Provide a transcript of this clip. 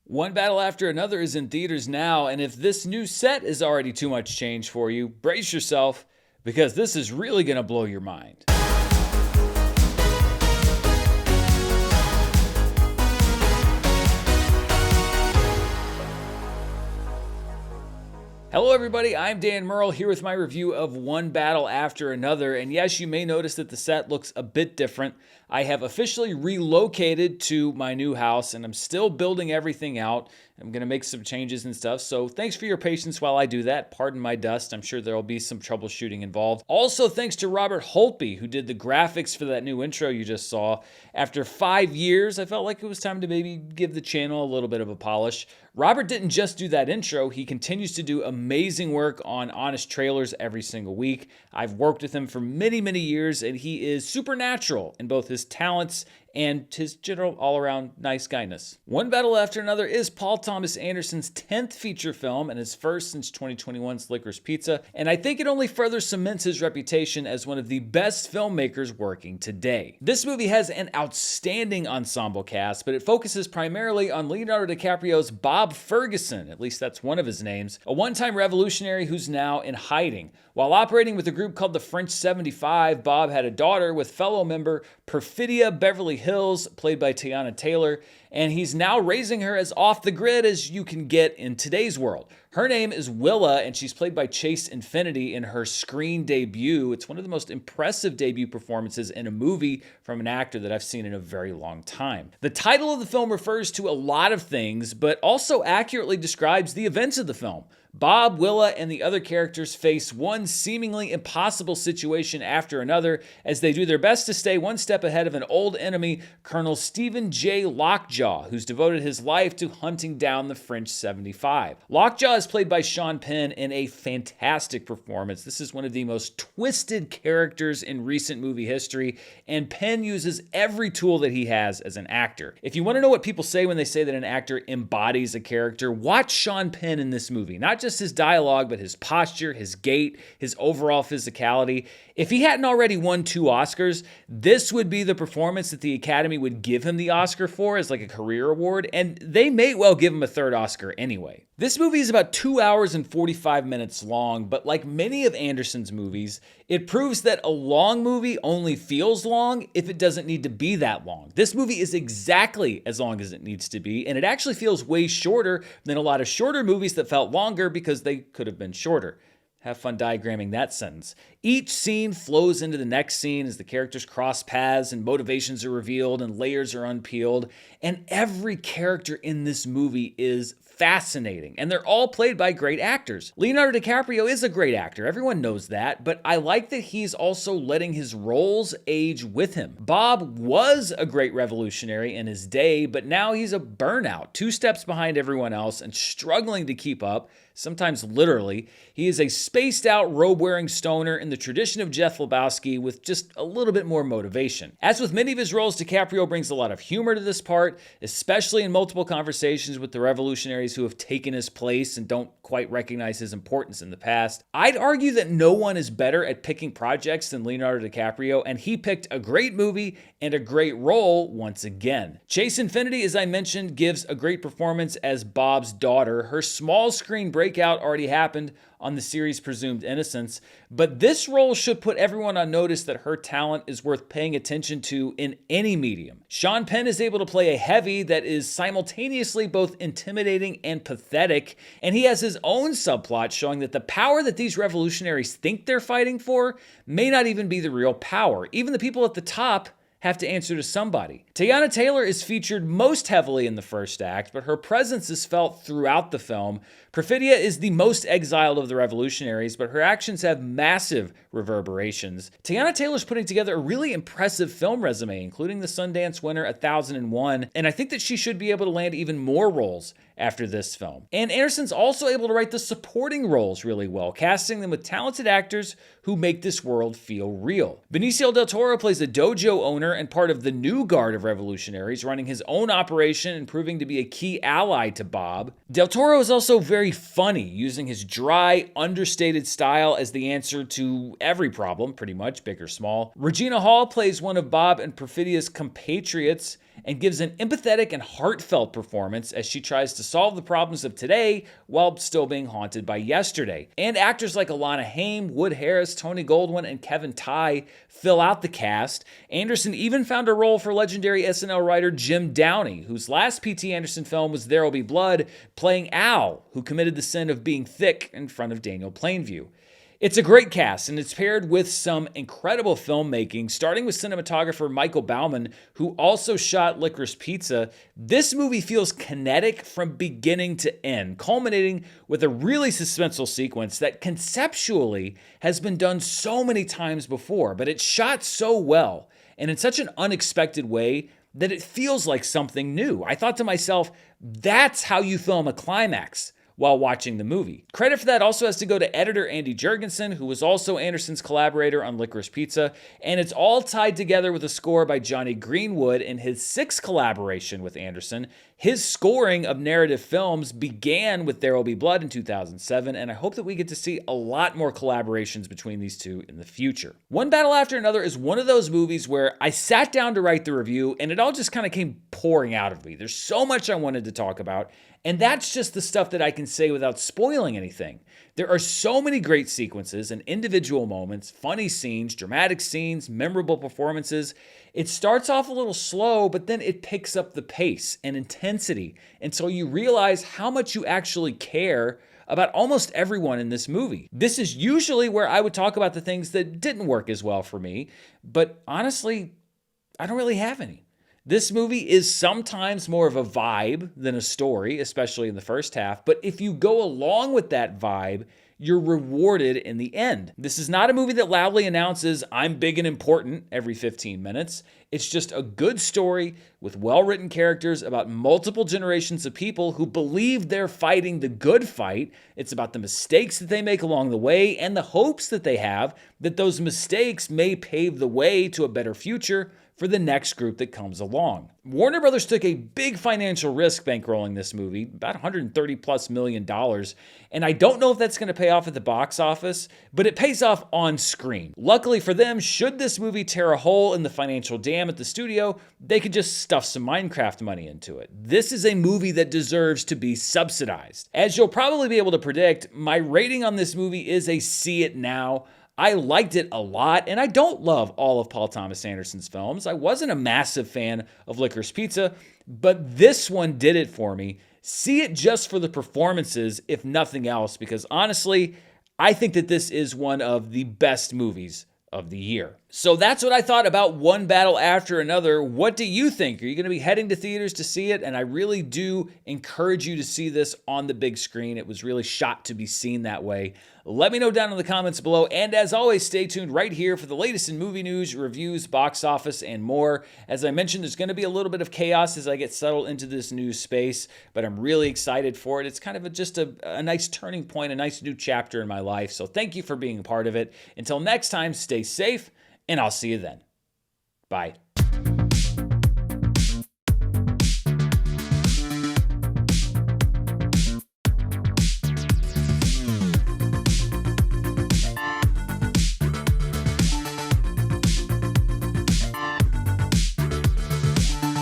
One Battle After Another is in theaters now, and if this new set is already too much change for you, brace yourself, because this is really going to blow your mind. Hello everybody, I'm Dan Murrell here with my review of One Battle After Another, and yes, you may notice that the set looks a bit different. I have officially relocated to my new house and I'm still building everything out. I'm going to make some changes and stuff, so thanks for your patience while I do that. Pardon my dust, I'm sure there will be some troubleshooting involved. Also, thanks to Robert Holtby, who did the graphics for that new intro you just saw. After 5 years, I felt like it was time to maybe give the channel a little bit of a polish. Robert didn't just do that intro, he continues to do amazing work on Honest Trailers every single week. I've worked with him for many, many years, and he is supernatural in both his talents and his general all-around nice guyness. One Battle After Another is Paul Thomas Anderson's 10th feature film and his first since 2021's Licorice Pizza, and I think it only further cements his reputation as one of the best filmmakers working today. This movie has an outstanding ensemble cast, but it focuses primarily on Leonardo DiCaprio's Bob Ferguson, at least that's one of his names, a one-time revolutionary who's now in hiding. While operating with a group called the French 75, Bob had a daughter with fellow member Perfidia Beverly Hills, played by Teyana Taylor, and he's now raising her as off the grid as you can get in today's world. Her name is Willa, and she's played by Chase Infiniti in her screen debut. It's one of the most impressive debut performances in a movie from an actor that I've seen in a very long time. The title of the film refers to a lot of things, but also accurately describes the events of the film. Bob, Willa, and the other characters face one seemingly impossible situation after another as they do their best to stay one step ahead of an old enemy, Colonel Stephen J. Lockjaw, who's devoted his life to hunting down the French 75. Lockjaw is played by Shawn Penn in a fantastic performance. This is one of the most twisted characters in recent movie history, and Penn uses every tool that he has as an actor. If you want to know what people say when they say that an actor embodies a character, watch Shawn Penn in this movie. Not just his dialogue, but his posture, his gait, his overall physicality. If he hadn't already won 2 Oscars, this would be the performance that the Academy would give him the Oscar for as like a career award, and they may well give him a 3rd Oscar anyway. This movie is about 2 hours and 45 minutes long, but like many of Anderson's movies, it proves that a long movie only feels long if it doesn't need to be that long. This movie is exactly as long as it needs to be, and it actually feels way shorter than a lot of shorter movies that felt longer because they could have been shorter. Have fun diagramming that sentence. Each scene flows into the next scene as the characters cross paths and motivations are revealed and layers are unpeeled. And every character in this movie is fascinating, and they're all played by great actors. Leonardo DiCaprio is a great actor, everyone knows that, but I like that he's also letting his roles age with him. Bob was a great revolutionary in his day, but now he's a burnout, 2 steps behind everyone else and struggling to keep up, sometimes literally. He is a spaced out, robe-wearing stoner in the tradition of Jeff Lebowski with just a little bit more motivation. As with many of his roles, DiCaprio brings a lot of humor to this part, especially in multiple conversations with the revolutionaries who have taken his place and don't quite recognize his importance in the past. I'd argue that no one is better at picking projects than Leonardo DiCaprio, and he picked a great movie and a great role once again. Chase Infiniti, as I mentioned, gives a great performance as Bob's daughter. Her small screen breakout already happened on the series' Presumed Innocence, but this role should put everyone on notice that her talent is worth paying attention to in any medium. Shawn Penn is able to play a heavy that is simultaneously both intimidating and pathetic, and he has his own subplot showing that the power that these revolutionaries think they're fighting for may not even be the real power. Even the people at the top have to answer to somebody. Teyana Taylor is featured most heavily in the first act, but her presence is felt throughout the film. Perfidia is the most exiled of the revolutionaries, but her actions have massive reverberations. Teyana Taylor's putting together a really impressive film resume, including the Sundance winner 1001, and I think that she should be able to land even more roles after this film. And Anderson's also able to write the supporting roles really well, casting them with talented actors who make this world feel real. Benicio del Toro plays a dojo owner and part of the new guard of revolutionaries, running his own operation and proving to be a key ally to Bob. Del Toro is also very funny, using his dry, understated style as the answer to every problem, pretty much, big or small. Regina Hall plays one of Bob and Perfidia's compatriots, and gives an empathetic and heartfelt performance as she tries to solve the problems of today while still being haunted by yesterday. And actors like Alana Haim, Wood Harris, Tony Goldwyn, and Kevin Tighe fill out the cast. Anderson even found a role for legendary SNL writer Jim Downey, whose last P.T. Anderson film was There'll Be Blood, playing Al, who committed the sin of being thick in front of Daniel Plainview. It's a great cast, and it's paired with some incredible filmmaking, starting with cinematographer Michael Bauman, who also shot Licorice Pizza. This movie feels kinetic from beginning to end, culminating with a really suspenseful sequence that conceptually has been done so many times before, but it's shot so well and in such an unexpected way that it feels like something new. I thought to myself, that's how you film a climax while watching the movie. Credit for that also has to go to editor Andy Jurgensen, who was also Anderson's collaborator on Licorice Pizza, and it's all tied together with a score by Johnny Greenwood in his sixth collaboration with Anderson. His scoring of narrative films began with There'll Be Blood in 2007, and I hope that we get to see a lot more collaborations between these two in the future. One Battle After Another is one of those movies where I sat down to write the review, and it all just kind of came pouring out of me. There's so much I wanted to talk about, and that's just the stuff that I can say without spoiling anything. There are so many great sequences and individual moments, funny scenes, dramatic scenes, memorable performances. It starts off a little slow, but then it picks up the pace and intensity until you realize how much you actually care about almost everyone in this movie. This is usually where I would talk about the things that didn't work as well for me, but honestly, I don't really have any. This movie is sometimes more of a vibe than a story, especially in the first half, but if you go along with that vibe, you're rewarded in the end. This is not a movie that loudly announces, I'm big and important every 15 minutes. It's just a good story with well-written characters about multiple generations of people who believe they're fighting the good fight. It's about the mistakes that they make along the way and the hopes that they have that those mistakes may pave the way to a better future for the next group that comes along. Warner Brothers took a big financial risk bankrolling this movie, about $130+ million, and I don't know if that's going to pay off at the box office, but it pays off on screen. Luckily for them, should this movie tear a hole in the financial dam at the studio, they could just stuff some Minecraft money into it. This is a movie that deserves to be subsidized. As you'll probably be able to predict, my rating on this movie is a see it now. I liked it a lot, and I don't love all of Paul Thomas Anderson's films. I wasn't a massive fan of Licorice Pizza, but this one did it for me. See it just for the performances, if nothing else, because honestly, I think that this is one of the best movies of the year. So that's what I thought about One Battle After Another. What do you think? Are you going to be heading to theaters to see it? And I really do encourage you to see this on the big screen. It was really shot to be seen that way. Let me know down in the comments below. And as always, stay tuned right here for the latest in movie news, reviews, box office, and more. As I mentioned, there's going to be a little bit of chaos as I get settled into this new space, but I'm really excited for it. It's kind of just a nice turning point, a nice new chapter in my life. So thank you for being a part of it. Until next time, stay safe, and I'll see you then. Bye.